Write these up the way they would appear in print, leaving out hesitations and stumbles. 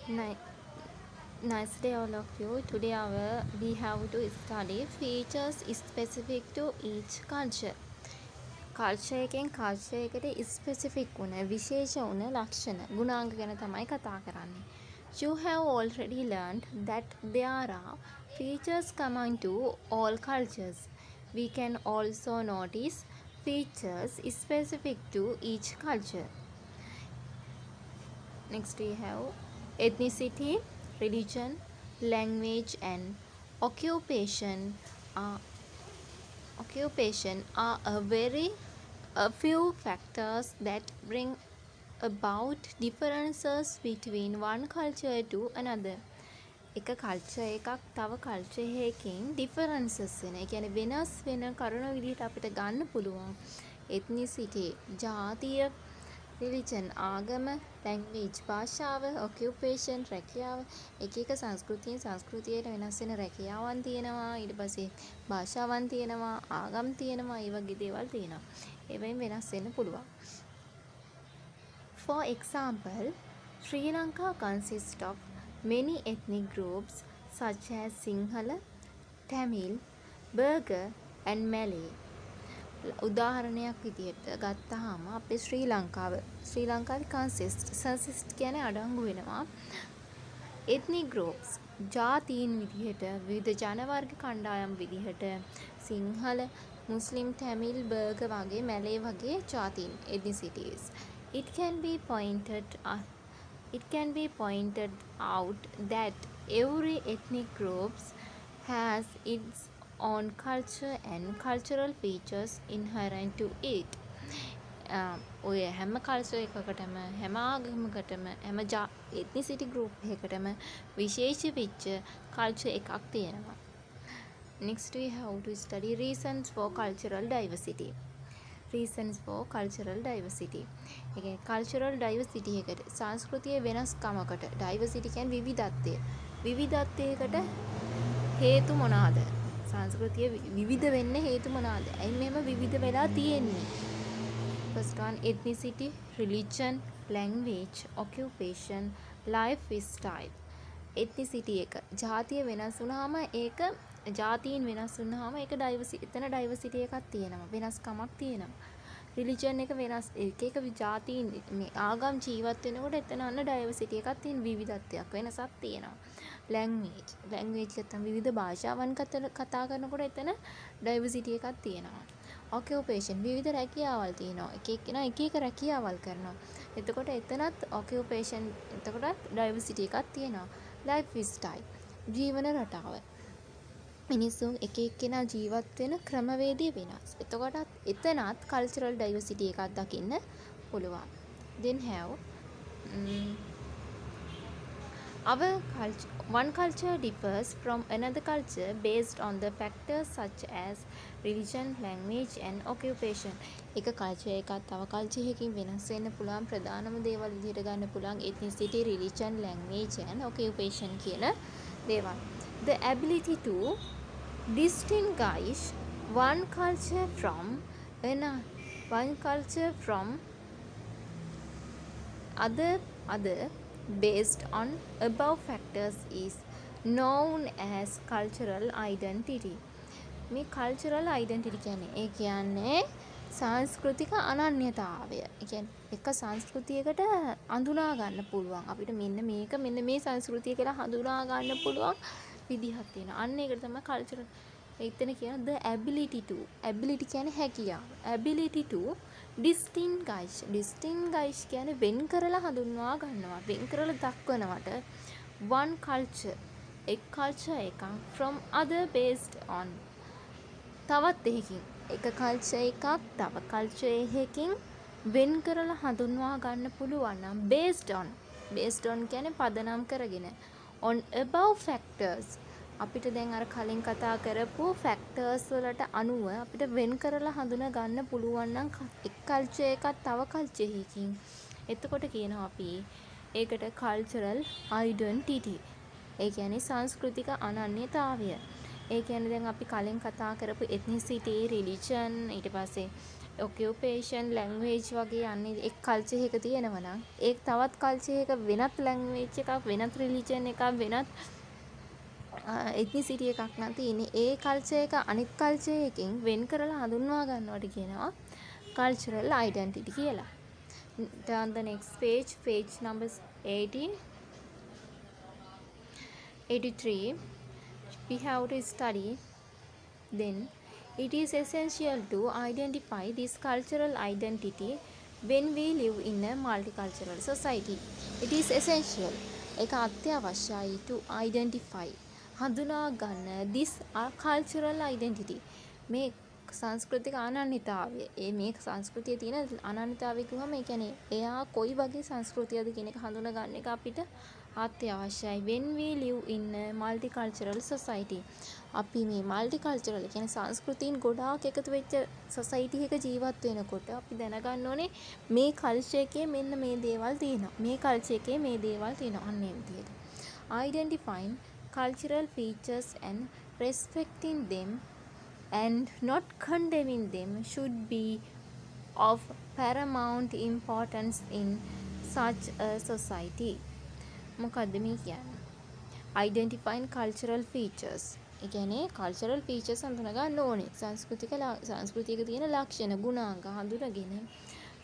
Ni- Nice day, all of you. Today, we have to study features specific to each culture. Culture එකෙන් culture එකට specific වුණ විශේෂ වුණ ලක්ෂණ ගුණාංග ගැන තමයි කතා කරන්නේ. You have already learned that there are features common to all cultures. We can also notice features specific to each culture. Next we have ethnicity, religion, language and occupation are a few factors that bring about differences between one culture to another. එක culture එකක් තව culture එකකින් ඩිෆරන්සස් වෙන. ඒ කියන්නේ වෙනස් වෙන කරුණු විදිහට අපිට ගන්න පුළුවන්. ethnicity ජාතිය, රිලිජන් ආගම, ලැන්ග්වේජ් භාෂාව, ඔකියුපේෂන් රැකියාව, එක එක සංස්කෘතියෙන් සංස්කෘතියට වෙනස් වෙන රැකියාවන් තියෙනවා, ඊට පස්සේ භාෂාවන් තියෙනවා, ආගම් තියෙනවා, ඒ වගේ දේවල් තියෙනවා. ඒවෙන් වෙනස් වෙන්න පුළුවන්. For example, Sri Lanka consists of many ethnic groups such as Sinhala, Tamil, Burgher and Malay. උදාහරණයක් විදිහට ගත්තාම අපේ ශ්‍රී ලංකාවේ කන්සිස්ට් කියන්නේ අඩංගු වෙනවා ethnic groups ජාතීන් විදිහට විවිධ ජන වර්ග කණ්ඩායම් විදිහට සිංහල, මුස්ලිම්, තමිල්, බර්ග වගේ මැලේ වගේ ජාතීන් ethnicities. It can be pointed out that every ethnic group has its own culture and cultural features inherent to it. ඔය හැම කල්චර් එකකටම හැම ආගමකටම හැම ethnicity group එකකටම විශේෂ වෙච්ච කල්චර් එකක් තියෙනවා. Next we have to study reasons for cultural diversity. Reasons for cultural diversity. ඒ කියන්නේ cultural diversity එකට සංස්කෘතියේ වෙනස්කමකට diversity කියන්නේ විවිධත්වය. විවිධත්වයකට හේතු මොනවාද? සංස්කෘතිය විවිධ වෙන්න හේතු මොනවාද? ඇයි මෙහෙම විවිධ වෙලා තියෙන්නේ? First one, ethnicity, religion, language, occupation, lifestyle. ethnicity එක ජාතිය වෙනස් වුණාම ඒක ජාතීන් වෙනස් වුණාම ඒක එතන diversity එකක් තියෙනවා. වෙනස්කමක් තියෙනවා. religion එක වෙනස් එක ජාතීන් මේ ආගම් ජීවත් වෙනකොට එතන අන්න diversity එකක් තියෙන විවිධත්වයක් වෙනසක් තියෙනවා. language නැත්නම් විවිධ භාෂාවන් කතා කරනකොට එතන diversity එකක් තියෙනවා. occupation විවිධ රැකියාවල් තියෙනවා. එක එක රැකියාවල් කරනවා. එතකොට එතනත් occupation එතකොටත් diversity එකක් තියෙනවා. lifestyle ජීවන රටාව. මිනිස්සුන් එක එක්කෙනා ජීවත් වෙන ක්‍රමවේදය වෙනස්. එතකොටත් එතනත් cultural diversity එකක් දකින්න පුළුවන්. Then have one culture differs from another culture based on the factors such as religion, language and occupation. එක කල්චර් එකක් තව කල්චර් එකකින් වෙනස් වෙන්න පුළුවන්. ප්‍රධානම දේවල් විදිහට ගන්න පුළුවන් ethnicity, religion, language and occupation කියලා දේවල්. The ability to distinguish one culture from other based on above factors is known as cultural identity. මේ cultural identity කියන්නේ සංස්කෘතික අනන්‍යතාවය. ඒ කියන්නේ එක සංස්කෘතියකට අඳුනා ගන්න පුළුවන්. අපිට මෙන්න මේ සංස්කෘතිය කියලා හඳුනා ගන්න පුළුවන් විදිහක් තියෙනවා. අන්න ඒකට තමයි cultural. එතන කියන the ability කියන්නේ හැකියාව. ability to distinguish කියන්නේ වෙන් කරලා හඳුන්වා ගන්නවා. වෙන් කරලා දක්වනවට one culture එක් culture එකක් from other based on තවත් එකකින් එක culture එකක් තව culture එකකින් වෙන් කරලා හඳුන්වා ගන්න පුළුවන් නම් based on කියන්නේ පදනම් කරගෙන on above factors අපිට දැන් අර කලින් කතා කරපු ෆැක්ටර්ස් වලට අනුව අපිට වෙන් කරලා හඳුනා ගන්න පුළුවන් නම් එක් කල්චර් එකක් තව කල්චර් එකකින් එතකොට කියනවා අපි ඒකට කල්චරල් අයිඩෙන්ටිටි. ඒ කියන්නේ සංස්කෘතික අනන්‍යතාවය. ඒ කියන්නේ දැන් අපි කලින් කතා කරපු ethnicity, religion, ඊට පස්සේ ඔකියුපේෂන් ලැන්ග්වේජ් වගේ යන්නේ එක් කල්චර් එකක තියෙනවා නම් ඒක තවත් කල්චර් එකක වෙනත් ලැන්ග්වේජ් එකක් වෙනත් රිලිජන් එකක් වෙනත් එත්නිසිටි එකක් නම් තියෙන්නේ ඒ කල්චර් එක අනිත් කල්චර් එකකින් වෙන් කරලා හඳුන්වා ගන්නවට කියනවා cultural identity කියලා. Turn the next page, page number 80, 83. We have to study. Then it is essential to identify this cultural identity when we live in a multicultural society. It is essential. ඒක අත්‍යවශ්‍යයි to identify. හඳුනා ගන්න this cultural identity. මේ සංස්කෘතික අනන්‍යතාවය. මේ සංස්කෘතියේ තියෙන අනන්‍යතාවය කිව්වම ඒ කියන්නේ එයා කොයි වගේ සංස්කෘතියද කියන එක හඳුනා ගන්න එක අපිට අත්‍යවශ්‍යයි. When we live in a multicultural society. අපි මේ multicultural කියන්නේ සංස්කෘතීන් ගොඩාක් එකතු වෙච්ච society එකක ජීවත් වෙනකොට අපි දැනගන්න ඕනේ මේ culture එකේ මෙන්න මේ දේවල් තියෙනවා. මේ culture එකේ මේ දේවල් තියෙනවා. අන්න ඒ විදිහට. Identifying cultural features and respecting them and not condemning them should be of paramount importance in such a society. මොකද්ද මේ කියන්නේ? Identifying cultural features. ඒ කියන්නේ cultural features හඳුනා ගන්න ඕනේ. සංස්කෘතියක තියෙන ලක්ෂණ, ගුණාංග හඳුනාගෙන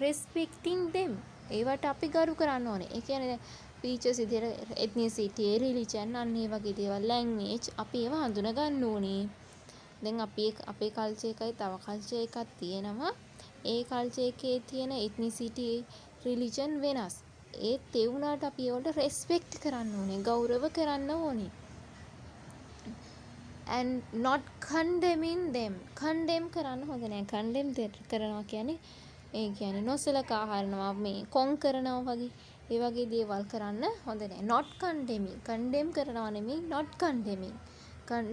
respecting them. ඒවට අපි ගරු කරන්න ඕනේ. ඒ කියන්නේ features විදිහට ethnicity, religion අන්න ඒ වගේ දේවල්, language අපි ඒවා හඳුනා ගන්න ඕනේ. දැන් අපේ කල්චර් එකයි තව කල්චර් එකක් තියෙනවා. ඒ කල්චර් එකේ තියෙන ethnicity, religion වෙනස්. ඒත් ඒ වුණාට අපි ඒවට respect කරන්න ඕනේ, ගෞරව කරන්න ඕනේ. And not condemning them. condemn කරන්න හොඳ නෑ. condemn කරනවා කියන්නේ ඒ කියන්නේ නොසලකා හරිනවා, මේ කොන් කරනවා වගේ ඒ වගේ දේවල් කරන්න හොඳ නෑ. not condemning. condemn කරනවා නෙමෙයි, not condemning.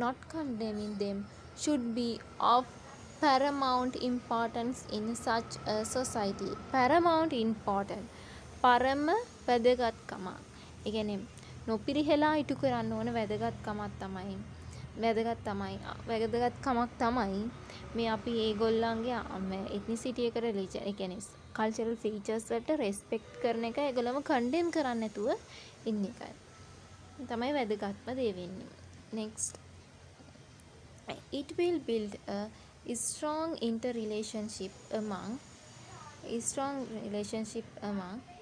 not condemning them should be of paramount importance in such a society. paramount important. පරම වැදගත්කමක්. ඒ කියන්නේ නොපිරිහෙලා ඉටු කරන්න ඕන වැදගත්කමක් තමයි මේ අපි ඒගොල්ලන්ගේ එත්නිසිටි එක රිලිජන් ඒ කියන්නේ කල්චරල් ෆීචර්ස් වලට රෙස්පෙක්ට් කරන එක ඒගොල්ලම කන්ඩෙම් කරන්නේ නැතුව ඉන්න එකයි. තමයි වැදගත්ම දේ වෙන්නේ. next, it will build a strong interrelationship among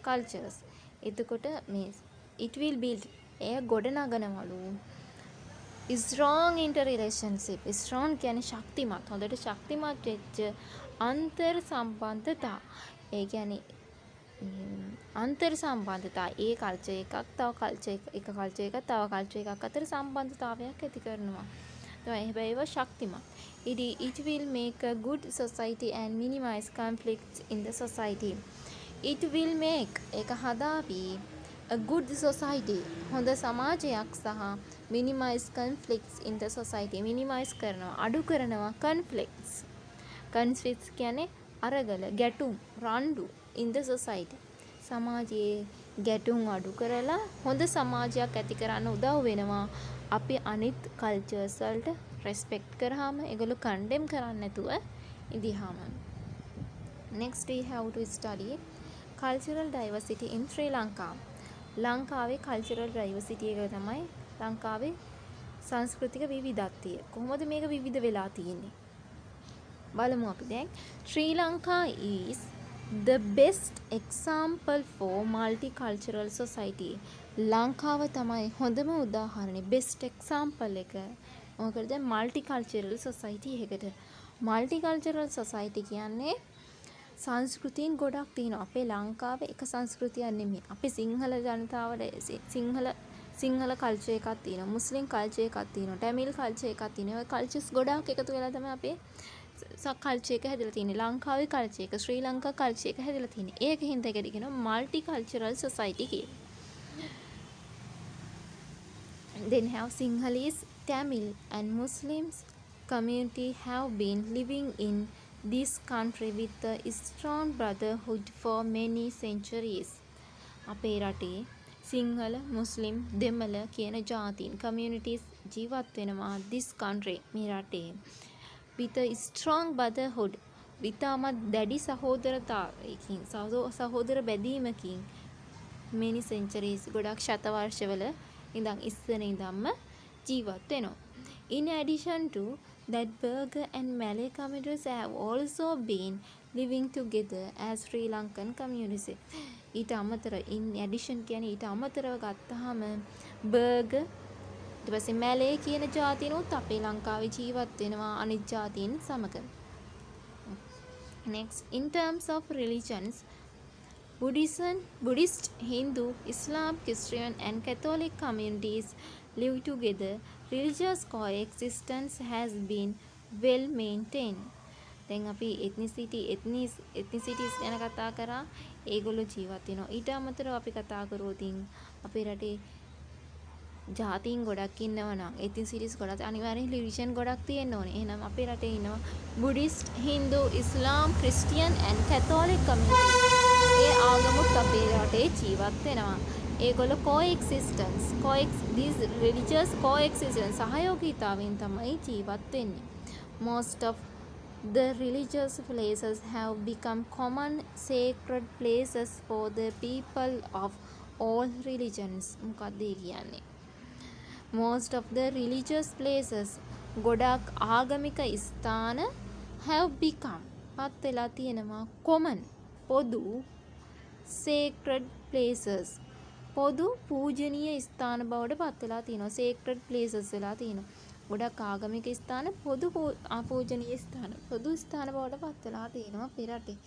cultures. එතකොට මේ it will build එය ගොඩනගනවලු strong interrelationship. strong කියන්නේ ශක්තිමත්, හොඳට ශක්තිමත් වෙච්ච අන්තර් සම්බන්ධතා. ඒ කියන්නේ අන්තර් සම්බන්ධතා ඒ කල්චර් එකක් තව කල්චර් එක කල්චර් එකක් තව කල්චර් එකක් අතර සම්බන්ධතාවයක් ඇති කරනවා. හැබැයි ඒවා ශක්තිමත්. It will make a good society and minimize conflicts in the society. It will make එක හදාවි a good society හොඳ සමාජයක් සහ minimize conflicts in the society. minimize කරනවා, අඩු කරනවා conflicts. conflicts කියන්නේ අරගල, ගැටුම්, රණ්ඩු in the society. සමාජයේ ගැටුම් අඩු කරලා හොඳ සමාජයක් ඇති කරන්න උදව් වෙනවා. අපි අනිත් කල්චර්ස් වලට රෙස්පෙක්ට් කරාම ඒගොල්ලෝ කන්ඩෙම් කරන්නේ නැතුව ඉදිහාම. next we have to study cultural diversity in Sri Lanka. ලංකාවේ cultural diversity එක තමයි ලංකාවේ සංස්කෘතික විවිධත්වය. කොහොමද මේක විවිධ වෙලා තියෙන්නේ? බලමු අපි දැන්. Sri Lanka is the best example for multicultural society. ලංකාව තමයි හොඳම උදාහරණය, best example එක. මොකද දැන් multicultural society එකකට. multicultural society කියන්නේ සංස්කෘතීන් ගොඩක් තියෙනවා. අපේ ලංකාවේ එක සංස්කෘතියක් නෙමෙයි. අපි සිංහල ජනතාවට සිංහල කල්චර් එකක් තියෙනවා. මුස්ලිම් කල්චර් එකක් තියෙනවා. ටැමිල් කල්චර් එකක් තියෙනවා. ඔය කල්චර්ස් ගොඩාක් එකතු වෙලා තමයි අපේ කල්චර් එක හැදලා තියෙන්නේ. ලංකාවේ කල්චර් එක, ශ්‍රී ලංකා කල්චර් එක හැදලා තියෙන්නේ. ඒකින් දෙකට කියනවා multicultural society කියලා. Then have Sinhalese, Tamil and Muslims community have been living in this country with a strong brotherhood for many centuries. අපේ රටේ සිංහල, මුස්ලිම්, දෙමළ කියන ජාතීන් communities ජීවත් වෙනවා this country මේ රටේ with a strong brotherhood ඉතාමත් දැඩි සහෝදරතාවයකින් සහෝදර බැඳීමකින් many centuries ගොඩක් ශතවර්ෂවල ඉඳන් ඉස්සර ඉඳන්ම ජීවත් වෙනවා. In addition to that, Burger and Malay communities have also been living together as Sri Lankan communities. ඊට අමතරව in addition කියන්නේ ඊට අමතරව ගත්තාම Burger ඊට පස්සේ Malay කියන ජාතිනුත් අපේ ලංකාවේ ජීවත් වෙනවා අනිත් ජාතීන් සමග. Next, in terms of religions, Buddhist, Hindu, Islam, Christian and Catholic communities live together. Religious coexistence has been well maintained. දැන් අපි ethnicities ගැන කතා කරා. ඒගොල්ලෝ ජීවත් වෙනවා. ඊට අමතරව අපි කතා කරොත් අපේ රටේ ජාතීන් ගොඩක් ඉන්නවා නම් ethnicities ගොඩක් අනිවාර්යෙන් religion ගොඩක් තියෙන්න ඕනේ. එහෙනම් අපේ රටේ ඉන්නවා Buddhist, Hindu, Islam, Christian and Catholic communities. ඒ ආගමුත් අපේ රටේ ජීවත් වෙනවා. ඒගොල්ලෝ these religious coexistence සහයෝගීතාවෙන් තමයි ජීවත් වෙන්නේ. Most of the religious places have become common sacred places for the people of all religions. මොකක්ද ඒ කියන්නේ? Most of the religious places ගොඩක් ආගමික ස්ථාන have become පත් වෙලා තියෙනවා common පොදු sacred places පොදු පූජනීය ස්ථාන බවට පත් වෙලා තියෙනවා. sacred places වෙලා තියෙනවා. ගොඩක් ආගමික ස්ථාන පොදු පූජනීය ස්ථාන පොදු ස්ථාන බවට පත් වෙලා තියෙනවා අපේ රටේ.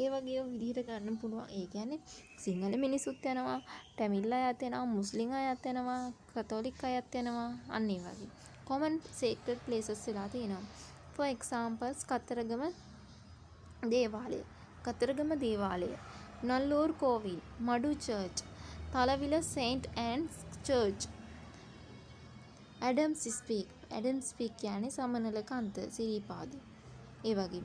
ඒ වගේ විදිහට ගන්න පුළුවන්. ඒ කියන්නේ සිංහල මිනිසුත් යනවා, ටැමිල් අයත් යනවා, මුස්ලිම් අයත් යනවා, කතෝලික අයත් යනවා. අන්න ඒ වගේ. common sacred places වෙලා තියෙනවා. for examples කතරගම දේවාලය. කතරගම දේවාලය. නල්ලෝර් කෝවිල්, මඩු church, Talawila saint Anne's church. Adam's speak කියන්නේ සමනල කන්ත සිරිපාද. ඒ වගේ.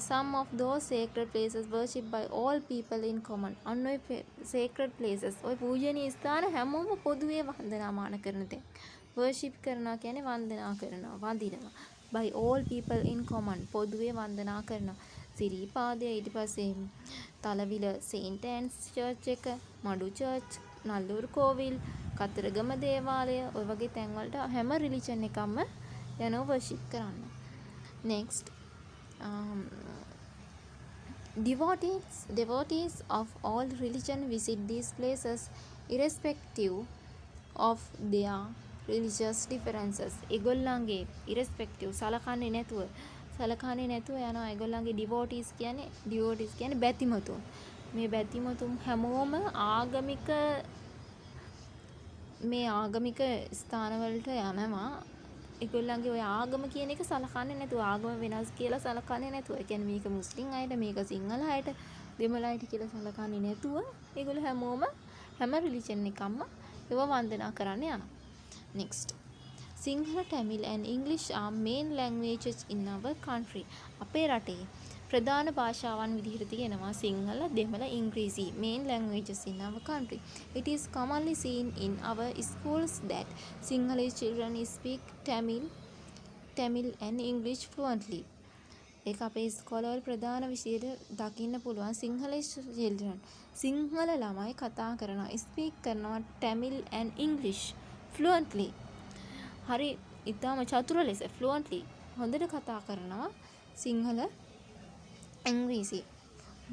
Some of those sacred places worshipped by all people in common. අන්න ඔය sacred places ඔය පූජනීය ස්ථාන හැමෝම පොදුවේ වන්දනාමාන කරන තැන්. worship කරනවා කියන්නේ වන්දනා කරනවා, වඳිනවා. by all people in common පොදුවේ වන්දනා කරනවා. සිරිපාදය, ඊට පස්සේ තලවිල සේන්ට් ඇන්ස් චර්ච් එක, මඩු චර්ච්, නල්ලූර් කෝවිල්, කතරගම දේවාලය ඔය වගේ තැන් වලට හැම රිලිජන් එකක්ම යනවා worship කරන්න. next, devotees of all religion visit these places irrespective of their religious differences. ඒගොල්ලන්ගේ irrespective සලකන්නේ නැතුව යනවා. ඒගොල්ලන්ගේ devotees කියන්නේ බැතිමතුන්. මේ බැතිමතුන් හැමෝම ආගමික ස්ථානවලට යනවා. ඒගොල්ලන්ගේ ඔය ආගම කියන එක සලකන්නේ නැතුව, ආගම වෙනස් කියලා සලකන්නේ නැතුව. ඒ කියන්නේ මේක මුස්ලිම් අයට, මේක සිංහල අයට, දෙමළ අයට කියලා සලකන්නේ නැතුව ඒගොල්ලෝ හැමෝම හැම රිලිජන් එකක්ම ඒව වන්දනා කරන්න යනවා. next, Sinhala, Tamil and English are main languages in our country. අපේ රටේ ප්‍රධාන භාෂාවන් විදිහට තියෙනවා සිංහල, දෙමළ, ඉංග්‍රීසි. main languages in our country. It is commonly seen in our schools that Sinhalese children speak Tamil and English fluently. ඒක අපේ ඉස්කෝලවල ප්‍රධාන විෂයට දකින්න පුළුවන්. Sinhalese children සිංහල ළමයි කතා කරනවා, speak කරනවා Tamil and English fluently. හරි ඉතාම චතුර ලෙස fluently හොඳට කතා කරනවා සිංහල ඉංග්‍රීසි.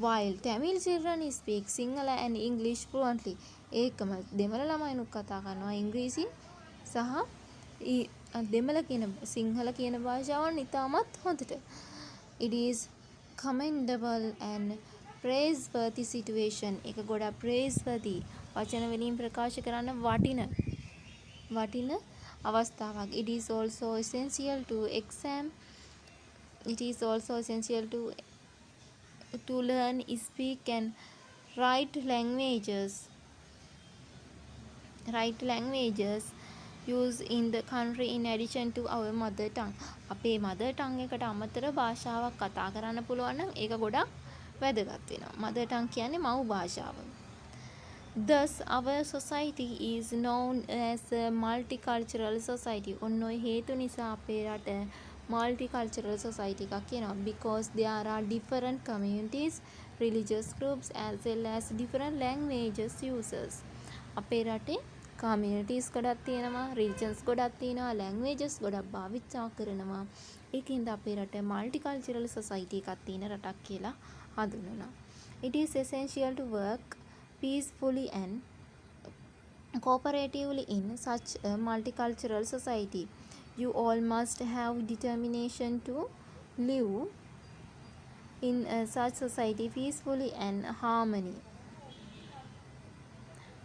while Tamil children speak Sinhala and English fluently. ඒකම දෙමළ ළමයිනුත් කතා කරනවා ඉංග්‍රීසි සහ දෙමළ කියන සිංහල කියන භාෂාවන් ඉතාමත් හොඳට. it is commendable and praiseworthy situation. ඒක ගොඩක් praiseworthy වචන වලින් ප්‍රකාශ කරන්න වටින අවස්ථාවක්. it is also essential to learn, speak and write languages used in the country in addition to our mother tongue. අපේ mother tongue එකට අමතර භාෂාවක් කතා කරන්න පුළුවන් නම් ඒක ගොඩක් වැදගත් වෙනවා. mother tongue කියන්නේ මව් භාෂාව. Thus, our society is known as a multicultural society. ඔන්න ඔය හේතු නිසා අපේ රට multicultural society එකක් කියනවා because there are different communities, religious groups as well as different languages users. අපේ රටේ communities ගොඩක් තියෙනවා, religions ගොඩක් තියෙනවා, languages ගොඩක් භාවිතා කරනවා. ඒකින්ද අපේ රට multicultural society එකක් තියෙන රටක් කියලා හඳුන්වනවා. It is essential to work peacefully and cooperatively in such a multicultural society. You all must have determination to live in such society peacefully and harmony.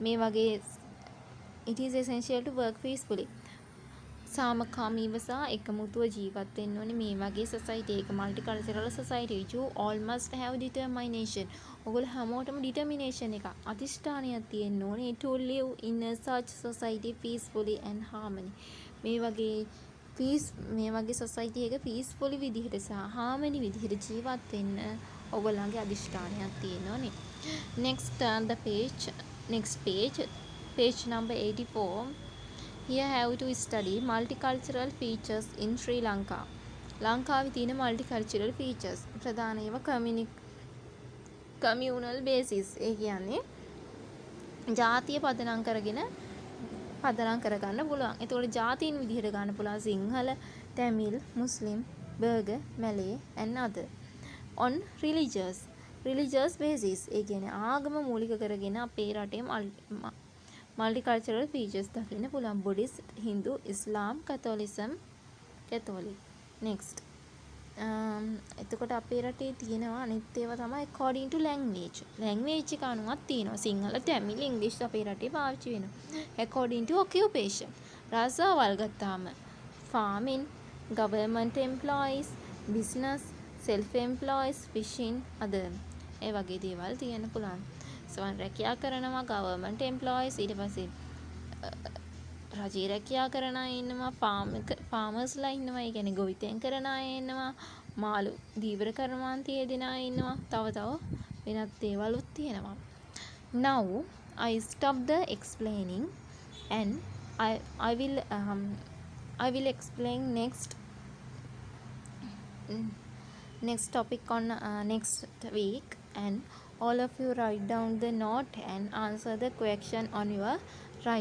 මේ වගේ it is essential to work peacefully. සාමකාමීව සහ එකමුතුව ජීවත් වෙන්න ඕනේ මේ වගේ society එක multicultural society. You all must have determination. ඔයගොල්ලෝ හැමෝටම determination එක අධිෂ්ඨානයක් තියෙන්න ඕනේ to live in a such society peacefully and harmony. මේ වගේ society එක peacefully විදිහට සහ harmony විදිහට ජීවත් වෙන්න ඔයගොල්ලන්ගේ අධිෂ්ඨානයක් තියෙන්න ඕනේ. Next turn the page. Next page number 84. Here have to study multicultural features in Sri Lanka. ලංකාවේ තියෙන multicultural features ප්‍රධාන ඒවා communal basis. ඒ කියන්නේ ජාතිය පදනම් කරගන්න පුළුවන්. ඒතකොට ජාතීන් විදිහට ගන්න පුළුවන් Sinhala, Tamil, Muslim, Burgher, Malay and other. On religious basis. ඒ කියන්නේ ආගම මූලික කරගෙන අපේ රටේ multicultural features දකින්න පුළුවන්. Buddhist, Hindu, Islam, Catholic. Next. එතකොට අපේ රටේ තියෙනවා අනිත් ඒවා තමයි according to language. language එක අනුවත් තියෙනවා. සිංහල, තමිල්, ඉංග්‍රීසි අපේ රටේ පාවිච්චි වෙනවා. according to occupation. රාසාවල් ගත්තාම farming, government employees, business, self employees, fishing, other. ඒ වගේ දේවල් තියෙන්න පුළුවන්. සමන් රැකියා කරනවා government employees, ඊට පස්සේ රජයේ රැකියා කරන අය ඉන්නවා, farmersලා ඉන්නවා, ඒ කියන්නේ ගොවිතැන් කරන අය ඉන්නවා, මාළු දීවර කර්මාන්තයේ දෙන අය ඉන්නවා, තව වෙනත් දේවලුත් තියෙනවා. Now I stop the explaining and I will explain next topic on next week, and all of you write down the note and answer the question on your